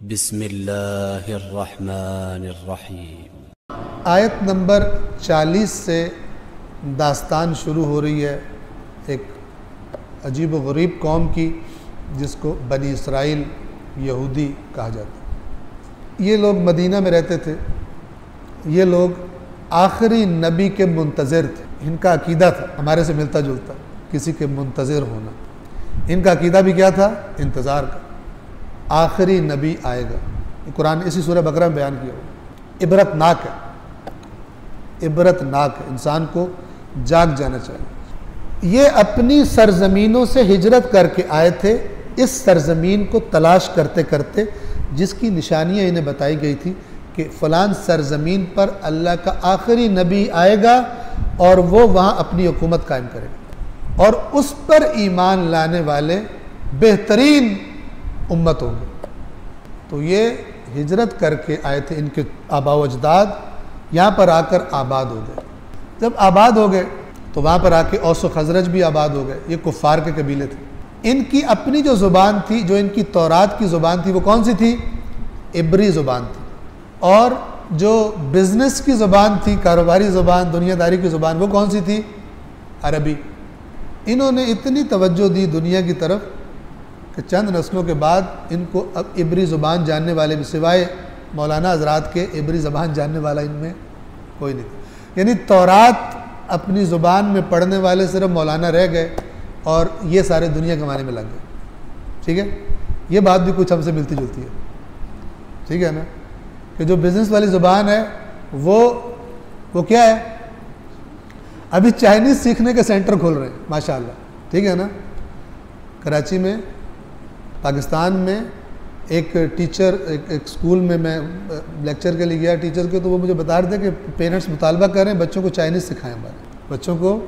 بسم اللہ الرحمن الرحیم۔ آیت نمبر 40 سے داستان شروع ہو رہی ہے ایک عجیب و غریب قوم کی جس کو بنی اسرائیل یہودی کہا جاتا ہے۔ یہ لوگ مدینہ میں رہتے تھے، یہ لوگ آخری نبی کے منتظر تھے۔ ان کا عقیدہ تھا ہمارے سے ملتا جلتا، کسی کے منتظر ہونا۔ ان کا عقیدہ بھی کیا تھا؟ انتظار کا، آخری نبی آئے گا۔ قرآن اسی سورہ بقرہ میں بیان کیا ہوا۔ عبرت ناک ہے، عبرت ناک ہے، انسان کو جاگ جانا چاہیے۔ یہ اپنی سرزمینوں سے ہجرت کر کے آئے تھے، اس سرزمین کو تلاش کرتے کرتے جس کی نشانیاں انہیں بتائی گئی تھی کہ فلان سرزمین پر اللہ کا آخری نبی آئے گا اور وہ وہاں اپنی حکومت قائم کرے گا اور اس پر ایمان لانے والے بہترین امت ہوں گے۔ تو یہ ہجرت کر کے آئے تھے، ان کے آباء و اجداد یہاں پر آ کر آباد ہو گئے۔ جب آباد ہو گئے تو وہاں پر آ کے اوس و خزرج بھی آباد ہو گئے۔ یہ کفار کے قبیلے تھے۔ ان کی اپنی جو زبان تھی، جو ان کی تورات کی زبان تھی، وہ کون سی تھی؟ عبری زبان تھی۔ اور جو بزنس کی زبان تھی، کاروباری زبان، دنیا داری کی زبان، وہ کون سی تھی؟ عربی۔ انہوں نے اتنی توجہ دی دنیا کی طرف کہ چند نسلوں کے بعد ان کو اب عبری زبان جاننے والے بھی سوائے مولانا حضرات کے عبری زبان جاننے والا ان میں کوئی نہیں تھا۔ یعنی تورات اپنی زبان میں پڑھنے والے صرف مولانا رہ گئے اور یہ سارے دنیا کمانے میں لگ گئے۔ ٹھیک ہے، یہ بات بھی کچھ ہم سے ملتی جلتی ہے، ٹھیک ہے نا، کہ جو بزنس والی زبان ہے وہ کیا ہے؟ ابھی چائنیز سیکھنے کے سینٹر کھول رہے ہیں ماشاءاللہ، ٹھیک ہے نا۔ کراچی میں، پاکستان میں ایک ٹیچر، ایک سکول میں لیکچر کے لیے گیا ٹیچر کے، تو وہ مجھے بتا رہے تھے کہ پیرنٹس مطالبہ کریں بچوں کو چائنیز سکھائیں، بچوں کو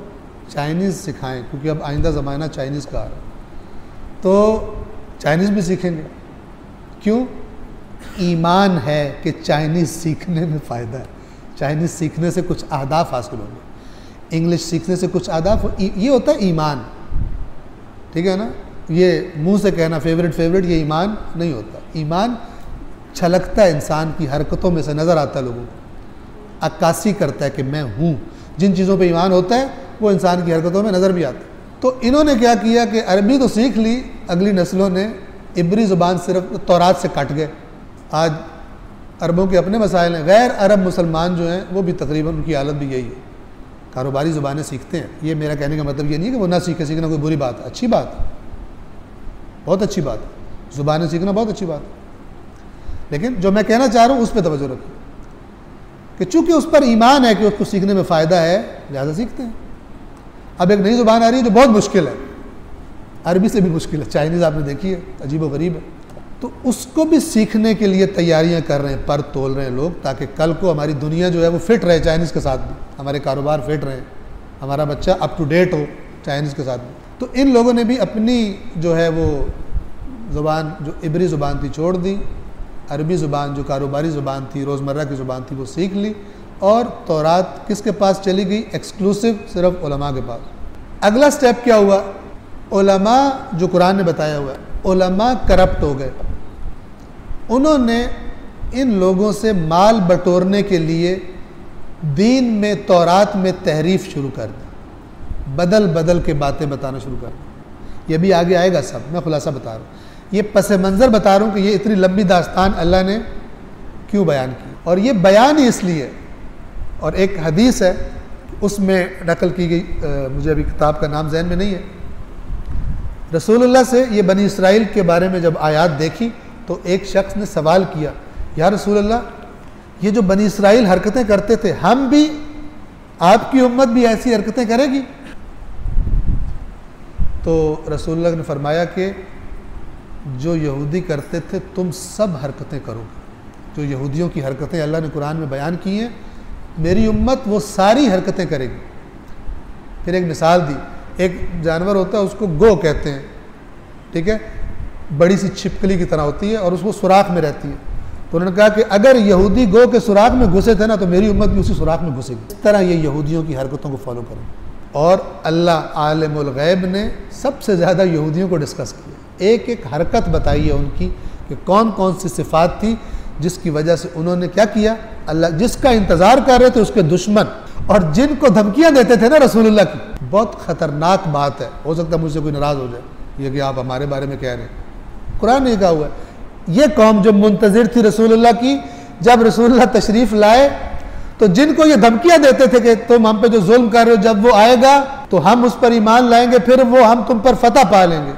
چائنیز سکھائیں کیونکہ اب آئندہ زمانہ چائنیز کا آ رہا ہے، تو چائنیز بھی سیکھیں گے۔ کیوں؟ ایمان ہے کہ چائنیز سیکھنے میں فائدہ ہے، چائنیز سیکھنے سے کچھ اہداف حاصل ہوں گے، انگلش سیکھنے سے کچھ اہداف، یہ ہوتا ہے ایمان، ٹھیک ہے نا۔ یہ منہ سے کہنا فیوریٹ یہ ایمان نہیں ہوتا۔ ایمان چھلکتا ہے انسان کی حرکتوں میں سے، نظر آتا ہے لوگوں کو، عکاسی کرتا ہے کہ میں ہوں۔ جن چیزوں پہ ایمان ہوتا ہے وہ انسان کی حرکتوں میں نظر بھی آتا ہے۔ تو انہوں نے کیا کیا کہ عربی تو سیکھ لی، اگلی نسلوں نے عبری زبان صرف تورات سے کٹ گئے۔ آج عربوں کے اپنے مسائل ہیں، غیر عرب مسلمان جو ہیں وہ بھی تقریباً ان کی حالت بھی یہی ہے، کاروباری زبانیں سیکھتے ہیں۔ یہ میرا کہنے کا مطلب یہ نہیں ہے کہ وہ نہ سیکھیں، سیکھنا کوئی بری بات ہے، اچھی بات ہے، بہت اچھی بات ہے، زبانیں سیکھنا بہت اچھی بات ہے، لیکن جو میں کہنا چاہ رہا ہوں اس پہ توجہ رکھیں کہ چونکہ اس پر ایمان ہے کہ اس کو سیکھنے میں فائدہ ہے، لہٰذا سیکھتے ہیں۔ اب ایک نئی زبان آ رہی ہے جو بہت مشکل ہے، عربی سے بھی مشکل ہے، چائنیز آپ نے دیکھی ہے، عجیب و غریب ہے، تو اس کو بھی سیکھنے کے لیے تیاریاں کر رہے ہیں، پر تول رہے ہیں لوگ، تاکہ کل کو ہماری دنیا جو ہے وہ فٹ رہے چائنیز کے ساتھ بھی، ہمارے کاروبار فٹ رہے، ہمارا بچہ اپ ٹو ڈیٹ ہو چائنیز کے ساتھ بھی۔ تو ان لوگوں نے بھی اپنی جو ہے وہ زبان، جو عبری زبان تھی، چھوڑ دی، عربی زبان جو کاروباری زبان تھی، روزمرہ کی زبان تھی، وہ سیکھ لی، اور تورات کس کے پاس چلی گئی؟ ایکسکلوسیو صرف علماء کے پاس۔ اگلا سٹیپ کیا ہوا؟ علماء، جو قرآن نے بتایا ہوا ہے، علماء کرپٹ ہو گئے۔ انہوں نے ان لوگوں سے مال بٹورنے کے لیے دین میں، تورات میں تحریف شروع کر دی، بدل کے باتیں بتانا شروع کر دی۔ یہ بھی آگے آئے گا سب، میں خلاصہ بتا رہا ہوں، یہ پس منظر بتا رہا ہوں کہ یہ اتنی لمبی داستان اللہ نے کیوں بیان کی، اور یہ بیان ہی اس لیے۔ اور ایک حدیث ہے اس میں نقل کی گئی، مجھے ابھی کتاب کا نام ذہن میں نہیں ہے، رسول اللہ سے یہ بنی اسرائیل کے بارے میں جب آیات دیکھی تو ایک شخص نے سوال کیا، یا رسول اللہ، یہ جو بنی اسرائیل حرکتیں کرتے تھے، ہم بھی، آپ کی امت بھی ایسی حرکتیں کرے گی؟ تو رسول اللہ نے فرمایا کہ جو یہودی کرتے تھے تم سب حرکتیں کرو گے، جو یہودیوں کی حرکتیں اللہ نے قرآن میں بیان کی ہیں، میری امت وہ ساری حرکتیں کرے گی۔ پھر ایک مثال دی، ایک جانور ہوتا ہے، اس کو گو کہتے ہیں، ٹھیک ہے، بڑی سی چھپکلی کی طرح ہوتی ہے اور اس کو سوراخ میں رہتی ہے۔ تو انہوں نے کہا کہ اگر یہودی گو کے سوراخ میں گھسے تھے نا تو میری امت بھی اسی سوراخ میں گھسے گی۔ اس طرح یہ یہودیوں کی حرکتوں کو فالو کریں، اور اللہ عالم الغیب نے سب سے زیادہ یہودیوں کو ڈسکس کیا، ایک حرکت بتائی ہے ان کی کہ کون کون سی صفات تھی جس کی وجہ سے انہوں نے کیا کیا، اللہ جس کا انتظار کر رہے تھے اس کے دشمن اور جن کو دھمکیاں دیتے تھے نا رسول اللہ کی. بہت خطرناک بات ہے، ہو سکتا ہے مجھ سے کوئی ناراض ہو جائے یہ کہ آپ ہمارے بارے میں کہہ رہے ہیں. قرآن نے کہا ہوا ہے یہ قوم جو منتظر تھی رسول اللہ کی، جب رسول اللہ تشریف لائے تو جن کو یہ دھمکیاں دیتے تھے کہ تم ہم پہ جو ظلم کر رہے ہو جب وہ آئے گا تو ہم اس پر ایمان لائیں گے، پھر وہ ہم تم پر فتح پا لیں گے.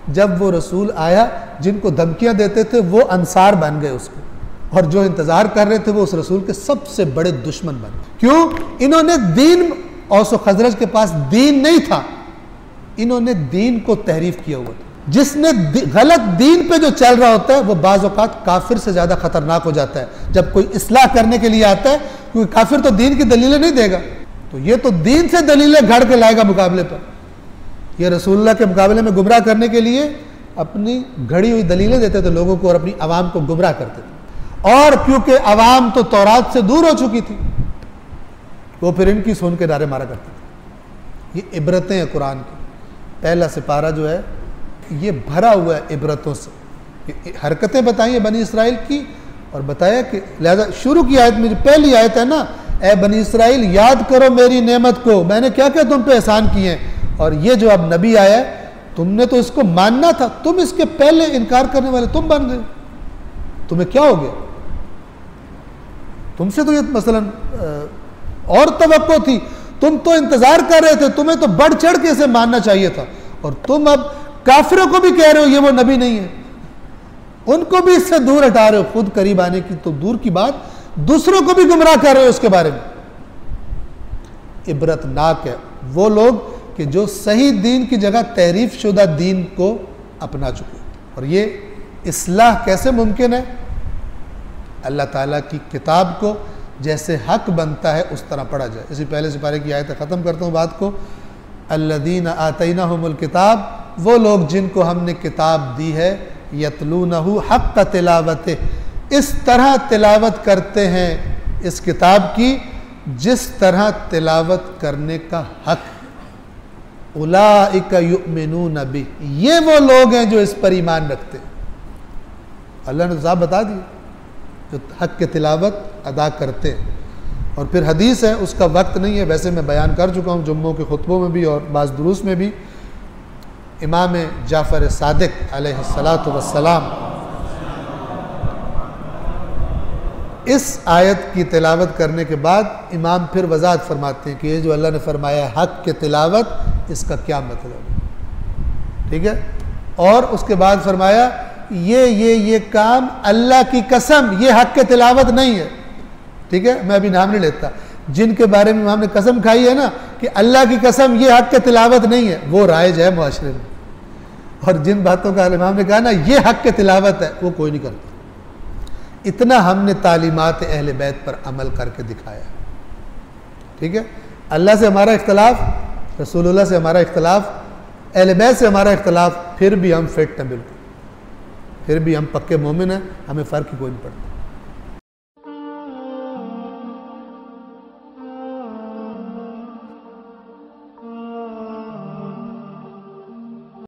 جب وہ رسول آیا جن کو دھمکیاں دیتے تھے وہ انصار بن گئے اس کے، اور جو انتظار کر رہے تھے وہ اس رسول کے سب سے بڑے دشمن بن گئے. کیوں؟ انہوں نے دین، اوس و خزرج کے پاس دین نہیں تھا، انہوں نے دین کو تحریف کیا ہوا تھا. جس نے غلط دین پہ جو چل رہا ہوتا ہے وہ بعض اوقات کافر سے زیادہ خطرناک ہو جاتا ہے جب کوئی اصلاح کرنے کے لیے آتا ہے، کیونکہ کافر تو دین کی دلیلیں نہیں دے گا، تو یہ تو دین سے دلیلیں گھڑ کے لائے گا مقابلے پر. یہ رسول اللہ کے مقابلے میں گمراہ کرنے کے لیے اپنی گھڑی ہوئی دلیلیں دیتے تھے لوگوں کو اور اپنی عوام کو گمراہ کرتے تھے. اور کیونکہ عوام تو تورات سے دور ہو چکی تھی وہ پھر ان کی سن کے نعرے مارا کرتے تھے. یہ عبرتیں ہیں قرآن کی. پہلا سپارہ جو ہے یہ بھرا ہوا ہے عبرتوں سے. حرکتیں بتائیں ہیں بنی اسرائیل کی اور بتایا کہ لہذا شروع کی آیت میں جو پہلی آیت ہے نا، اے بنی اسرائیل یاد کرو میری نعمت کو، میں نے کیا کیا تم پہ احسان کیے ہیں. اور یہ جو اب نبی آیا ہے تم نے تو اس کو ماننا تھا، تم اس کے پہلے انکار کرنے والے تم بن گئے. تمہیں کیا ہو گیا؟ تم سے تو یہ مثلا اور توقع تھی، تم تو انتظار کر رہے تھے، تمہیں تو بڑھ چڑھ کے اسے ماننا چاہیے تھا، اور تم اب کافروں کو بھی کہہ رہے ہو یہ وہ نبی نہیں ہے، ان کو بھی اس سے دور ہٹا رہے ہو. خود قریب آنے کی تو دور کی بات، دوسروں کو بھی گمراہ کر رہے ہو اس کے بارے میں. عبرت ناک ہے وہ لوگ کہ جو صحیح دین کی جگہ تحریف شدہ دین کو اپنا چکے. اور یہ اصلاح کیسے ممکن ہے؟ اللہ تعالیٰ کی کتاب کو جیسے حق بنتا ہے اس طرح پڑھا جائے. اسی پہلے سپارے کی آیت ختم کرتا ہوں بات کو. الذین آتیناہم الکتاب، وہ لوگ جن کو ہم نے کتاب دی ہے، یتلونہ حق تلاوتہ، اس طرح تلاوت کرتے ہیں اس کتاب کی جس طرح تلاوت کرنے کا حق. اولئک یؤمنون بہ، یہ وہ لوگ ہیں جو اس پر ایمان رکھتے ہیں. اللہ نے صاحب بتا دی جو حق کے تلاوت ادا کرتے ہیں. اور پھر حدیث ہے، اس کا وقت نہیں ہے، ویسے میں بیان کر چکا ہوں جمعوں کے خطبوں میں بھی اور بعض دروس میں بھی. امام جعفر صادق علیہ السلام اس آیت کی تلاوت کرنے کے بعد امام پھر وضاحت فرماتے ہیں کہ یہ جو اللہ نے فرمایا حق کے تلاوت، اس کا کیا مطلب ہے. ٹھیک ہے. اور اس کے بعد فرمایا یہ کام اللہ کی قسم یہ حق کے تلاوت نہیں ہے. ٹھیک ہے، میں ابھی نام نہیں لیتا. جن کے بارے میں امام نے قسم کھائی ہے نا کہ اللہ کی قسم یہ حق کے تلاوت نہیں ہے، وہ رائج ہے معاشرے میں. اور جن باتوں کا امام نے کہا نا یہ حق کے تلاوت ہے، وہ کوئی نہیں کرتا. اتنا ہم نے تعلیمات اہل بیت پر عمل کر کے دکھایا. ٹھیک ہے. اللہ سے ہمارا اختلاف، رسول اللہ سے ہمارا اختلاف، اہل بیت سے ہمارا اختلاف، پھر بھی ہم فٹ ہیں، بالکل پھر بھی ہم پکے مومن ہیں، ہمیں فرق ہی کوئی نہیں پڑتا.